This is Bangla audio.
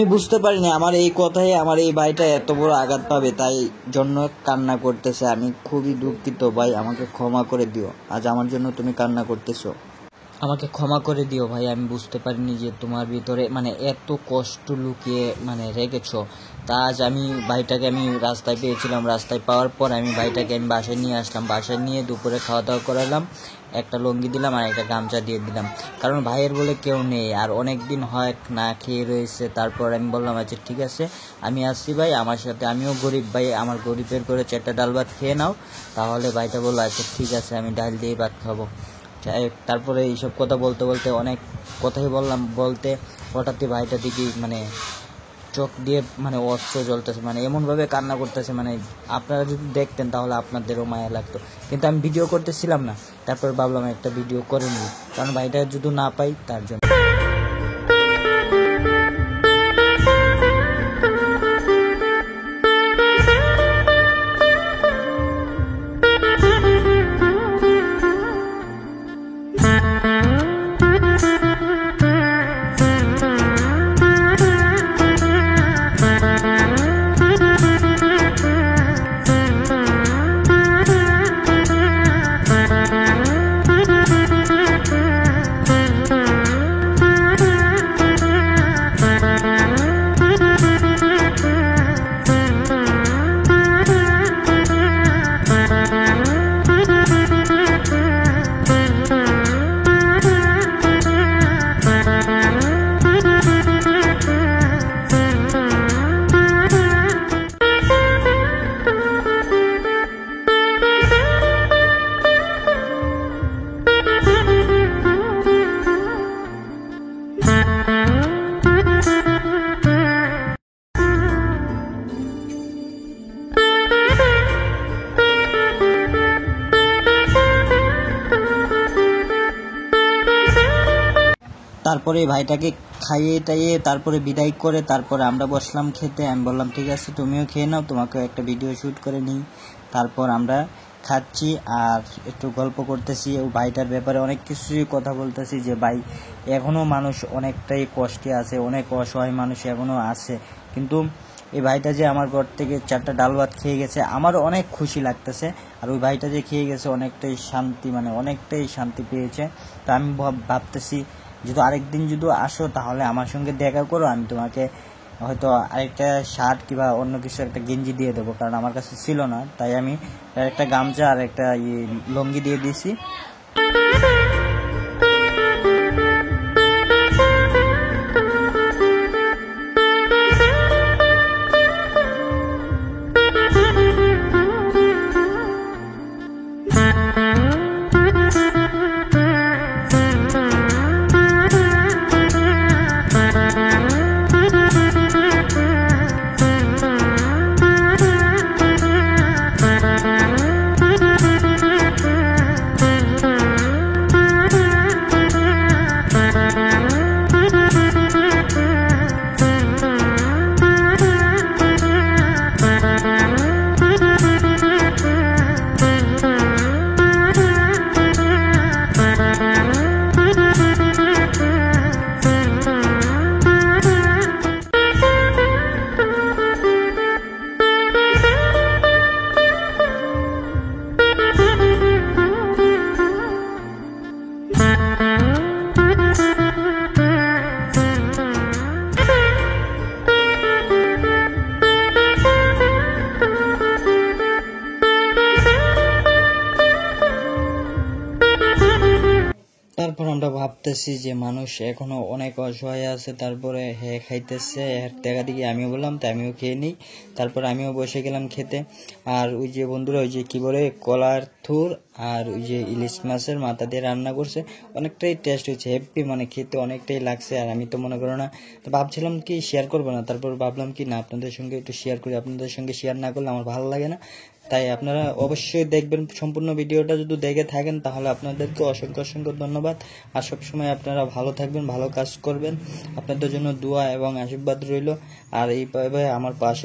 আমি বুঝতে পারিনি আমার এই কথায় আমার এই ভাইটা এত বড় আঘাত পাবে, তাই জন্য কান্না করতেছে। আমি খুবই দুঃখিত ভাই, আমাকে ক্ষমা করে দিও। আজ আমার জন্য তুমি কান্না করতেছো, আমাকে ক্ষমা করে দিও ভাই। আমি বুঝতে পারিনি যে তোমার ভিতরে এত কষ্ট লুকিয়ে রেখেছো। তা আজ আমি ভাইটাকে রাস্তায় পেয়েছিলাম, রাস্তায় পাওয়ার পর আমি ভাইটাকে বাসায় নিয়ে আসলাম। বাসায় নিয়ে দুপুরে খাওয়া দাওয়া করালাম, একটা লুঙ্গি দিলাম আর একটা গামছা দিয়ে দিলাম, কারণ ভাইয়ের বলে কেউ নেই আর অনেক দিন হয় না খেয়ে রয়েছে। তারপর আমি বললাম আচ্ছা ঠিক আছে আমি আসছি ভাই, আমার সাথে আমিও গরিব ভাই, আমার গরিবের করে 4টা ডাল ভাত খেয়ে নাও। তাহলে ভাইটা বললো আচ্ছা ঠিক আছে আমি ডাল দিয়ে ভাত খাবো। তারপরে এইসব কথা বলতে বলতে অনেক কথাই বলতে হঠাৎই ভাইটা দিকে চোখ দিয়ে অস্ত্র জ্বলতেছে, এমনভাবে কান্না করতেছে, আপনারা যদি দেখতেন তাহলে আপনাদেরও মায়া লাগতো। কিন্তু আমি ভিডিও করতেছিলাম না, তারপর ভাবলাম একটা ভিডিও করে নিই, কারণ ভাইটা যদি না পাই তার জন্য। তারপরে ভাইটাকে খাইয়ে টাইয়ে তারপরে বিদায় করে তারপরে আমরা বসলাম খেতে। আমি বললাম ঠিক আছে তুমিও খেয়ে নাও, তোমাকেও একটা ভিডিও শ্যুট করে নিই। তারপর আমরা খাচ্ছি আর একটু গল্প করতেছি, ও ভাইটার ব্যাপারে অনেক কিছুই কথা বলতেছি যে ভাই এখনও মানুষ অনেকটাই কষ্টে আছে, অনেক অসহায় মানুষ এখনও আছে। কিন্তু এই ভাইটা যে আমার ঘর থেকে 4টা ডাল ভাত খেয়ে গেছে আমারও অনেক খুশি লাগতেছে। আর ওই ভাইটা যে খেয়ে গেছে অনেকটাই শান্তি অনেকটাই শান্তি পেয়েছে। তো আমি ভাবতেছি যদি আরেকদিন যদি আসো তাহলে আমার সঙ্গে দেখা করো, আমি তোমাকে হয়তো আরেকটা শার্ট কিংবা অন্য কিছু একটা গেঞ্জি দিয়ে দেবো, কারণ আমার কাছে ছিল না। তাই আমি একটা গামছা আর একটা লুঙ্গি দিয়ে দিয়েছি। তারপর আমরা ভাবতেছি যে মানুষ এখনো অনেক অসহায় আছে, তারপরে খাইতেছে দেখা দেখি আমিও বললাম তাই আমিও খেয়ে নিই। তারপর আমিও বসে গেলাম খেতে। আর ওই যে বন্ধুরা ওই যে কি বলে কলার থুর আর ওই যে ইলিশ মাছের মাথা দিয়ে রান্না করছে, অনেকটাই টেস্ট হয়েছে, হ্যাপি খেতে অনেকটাই লাগছে। আর আমি তো মনে করো না, তো ভাবছিলাম কি শেয়ার করবো না, তারপর ভাবলাম কি না আপনাদের সঙ্গে একটু শেয়ার করি, আপনাদের সঙ্গে শেয়ার না করলে আমার ভালো লাগে না। তাই আপনারা অবশ্যই দেখবেন, সম্পূর্ণ ভিডিওটা যদি দেখে থাকেন তাহলে আপনাদেরকে অসংখ্য অসংখ্য ধন্যবাদ। আর সবসময় আপনারা ভালো থাকবেন, ভালো কাজ করবেন, আপনাদের জন্য দোয়া এবং আশীর্বাদ রইল। আর এইভাবে আমার পাশে